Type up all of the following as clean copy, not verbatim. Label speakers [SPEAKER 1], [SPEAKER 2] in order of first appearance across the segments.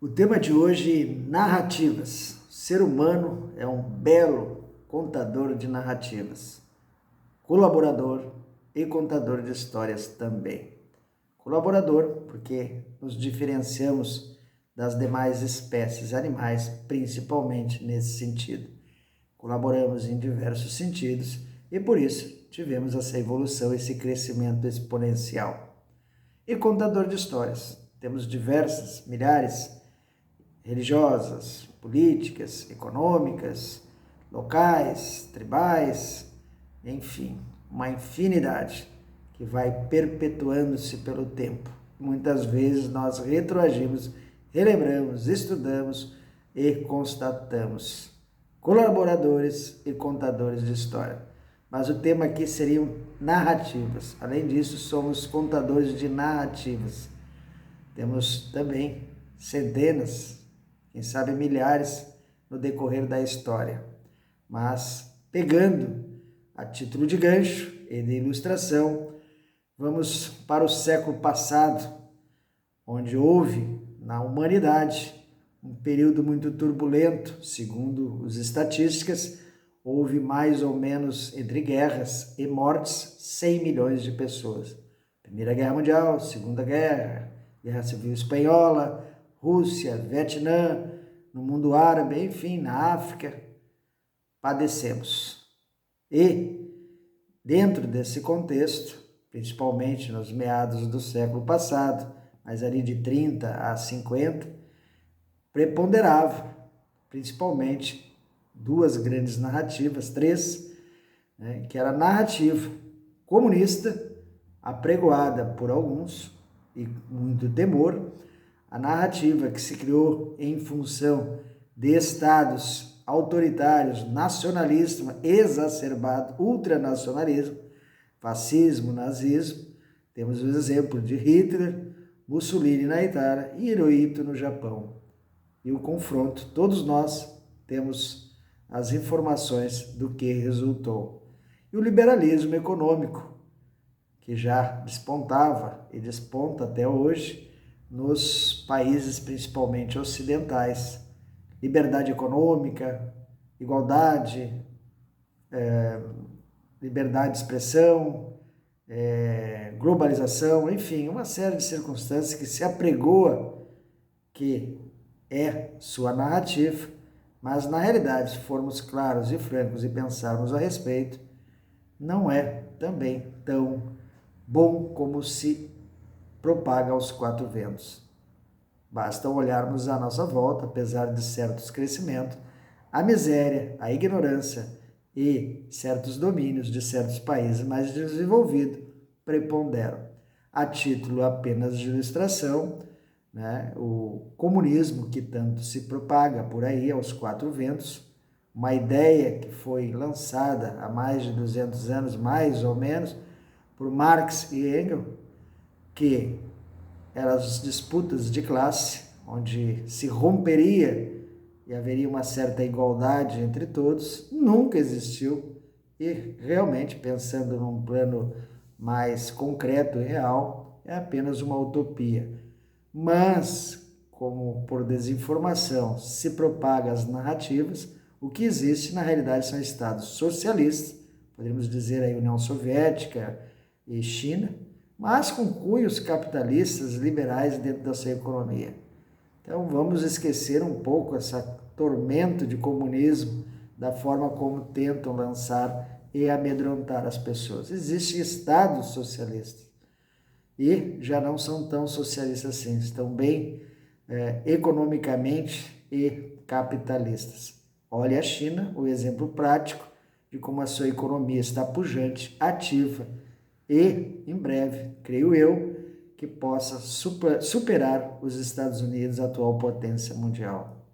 [SPEAKER 1] O tema de hoje, narrativas. O ser humano é um belo contador de narrativas, colaborador e contador de histórias também. Colaborador, porque nos diferenciamos das demais espécies animais, principalmente nesse sentido. Colaboramos em diversos sentidos e por isso tivemos essa evolução, esse crescimento exponencial. E contador de histórias. Temos diversas, milhares religiosas, políticas, econômicas, locais, tribais, enfim, uma infinidade que vai perpetuando-se pelo tempo. Muitas vezes nós retroagimos, relembramos, estudamos e constatamos. Colaboradores e contadores de história. Mas o tema aqui seriam narrativas. Além disso, somos contadores de narrativas. Temos também centenas, quem sabe milhares no decorrer da história. Mas, pegando a título de gancho e de ilustração, vamos para o século passado, onde houve na humanidade um período muito turbulento. Segundo as estatísticas, houve mais ou menos, entre guerras e mortes, 100 milhões de pessoas. Primeira Guerra Mundial, Segunda Guerra, Guerra Civil Espanhola, Rússia, Vietnã, no mundo árabe, enfim, na África, padecemos. E, dentro desse contexto, principalmente nos meados do século passado, mas ali de 30 a 50, preponderava, principalmente, duas grandes narrativas, três, né, que era a narrativa comunista, apregoada por alguns, e muito temor, a narrativa que se criou em função de estados autoritários, nacionalismo exacerbado, ultranacionalismo, fascismo, nazismo. Temos o exemplo de Hitler, Mussolini na Itália e Hirohito no Japão. E o confronto, todos nós temos as informações do que resultou. E o liberalismo econômico, que já despontava e desponta até hoje nos países principalmente ocidentais. Liberdade econômica, igualdade, liberdade de expressão, globalização, enfim, uma série de circunstâncias que se apregoa que é sua narrativa, mas na realidade, se formos claros e francos e pensarmos a respeito, não é também tão bom como se propaga aos quatro ventos. Basta olharmos à nossa volta, apesar de certos crescimentos, a miséria, a ignorância e certos domínios de certos países mais desenvolvidos preponderam. A título apenas de ilustração, né, o comunismo que tanto se propaga por aí aos quatro ventos, uma ideia que foi lançada há mais de 200 anos, mais ou menos, por Marx e Engels, que eram as disputas de classe, onde se romperia e haveria uma certa igualdade entre todos, nunca existiu. E realmente, pensando num plano mais concreto e real, é apenas uma utopia. Mas, como por desinformação se propaga as narrativas, o que existe na realidade são estados socialistas, poderíamos dizer aí União Soviética e China, mas com cunhos capitalistas liberais dentro da sua economia. Então vamos esquecer um pouco esse tormento de comunismo da forma como tentam lançar e amedrontar as pessoas. Existem estados socialistas e já não são tão socialistas assim, estão bem economicamente e capitalistas. Olha a China, o exemplo prático de como a sua economia está pujante, ativa e, em breve, creio eu, que possa superar os Estados Unidos, a atual potência mundial.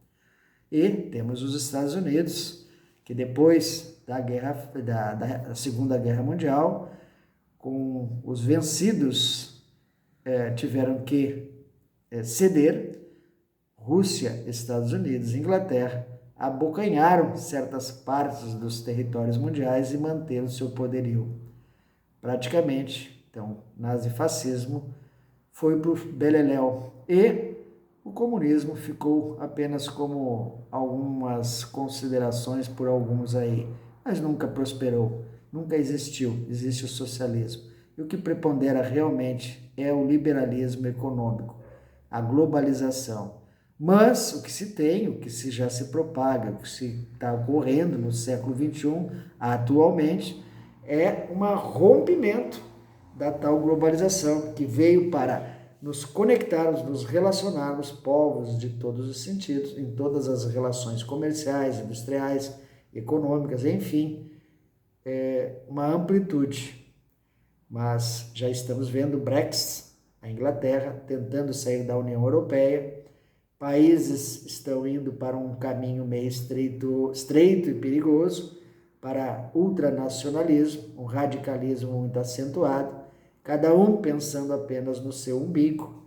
[SPEAKER 1] E temos os Estados Unidos, que depois da Segunda Guerra Mundial, com os vencidos tiveram que ceder. Rússia, Estados Unidos e Inglaterra abocanharam certas partes dos territórios mundiais e manteram seu poderio. Praticamente, então, nazifascismo foi para o beleléu. E o comunismo ficou apenas como algumas considerações por alguns aí, mas nunca prosperou, nunca existiu, existe o socialismo. E o que prepondera realmente é o liberalismo econômico, a globalização. Mas o que se tem, o que se já se propaga, o que se está ocorrendo no século XXI, atualmente, é um rompimento da tal globalização que veio para nos conectarmos, nos relacionarmos, povos de todos os sentidos, em todas as relações comerciais, industriais, econômicas, enfim, uma amplitude. Mas já estamos vendo o Brexit, a Inglaterra tentando sair da União Europeia, países estão indo para um caminho meio estreito e perigoso, para ultranacionalismo, um radicalismo muito acentuado, cada um pensando apenas no seu umbigo.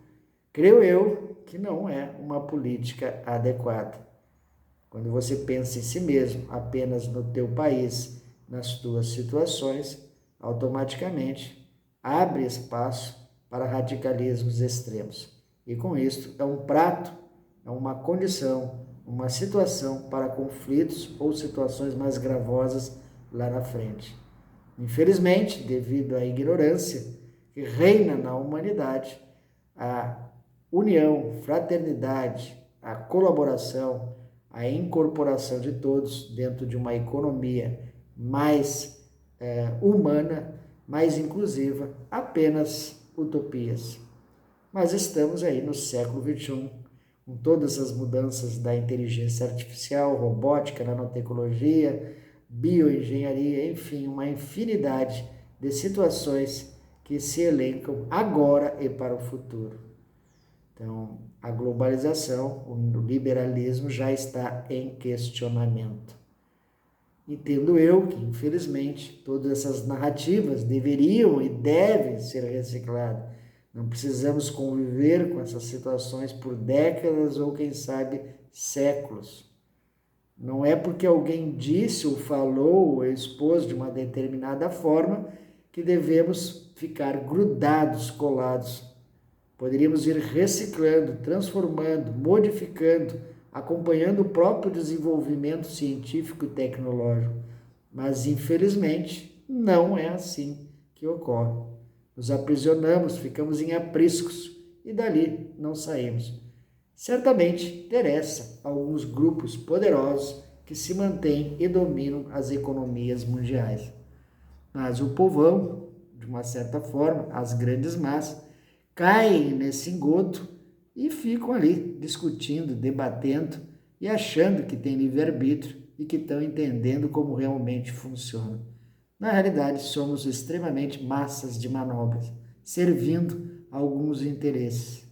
[SPEAKER 1] Creio eu que não é uma política adequada. Quando você pensa em si mesmo, apenas no teu país, nas tuas situações, automaticamente abre espaço para radicalismos extremos. E com isso é um prato, é uma condição, uma situação para conflitos ou situações mais gravosas lá na frente. Infelizmente, devido à ignorância que reina na humanidade, a união, fraternidade, a colaboração, a incorporação de todos dentro de uma economia mais humana, mais inclusiva, apenas utopias. Mas estamos aí no século XXI, com todas as mudanças da inteligência artificial, robótica, nanotecnologia, bioengenharia, enfim, uma infinidade de situações que se elencam agora e para o futuro. Então, a globalização, o liberalismo já está em questionamento. Entendo eu que, infelizmente, todas essas narrativas deveriam e devem ser recicladas. Não precisamos conviver com essas situações por décadas ou, quem sabe, séculos. Não é porque alguém disse ou falou ou expôs de uma determinada forma que devemos ficar grudados, colados. Poderíamos ir reciclando, transformando, modificando, acompanhando o próprio desenvolvimento científico e tecnológico. Mas, infelizmente, não é assim que ocorre. Nos aprisionamos, ficamos em apriscos e dali não saímos. Certamente interessa a alguns grupos poderosos que se mantêm e dominam as economias mundiais. Mas o povão, de uma certa forma, as grandes massas, caem nesse engodo e ficam ali discutindo, debatendo e achando que tem livre-arbítrio e que estão entendendo como realmente funciona. Na realidade, somos extremamente massas de manobras, servindo a alguns interesses.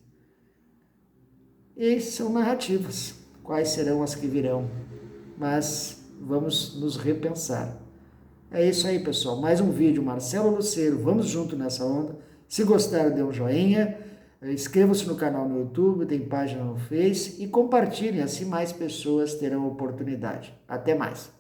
[SPEAKER 1] E são narrativas. Quais serão as que virão? Mas vamos nos repensar. É isso aí, pessoal. Mais um vídeo, Marcelo Lucero. Vamos junto nessa onda. Se gostaram, dê um joinha. Inscreva-se no canal no YouTube, tem página no Face e compartilhem, assim mais pessoas terão oportunidade. Até mais.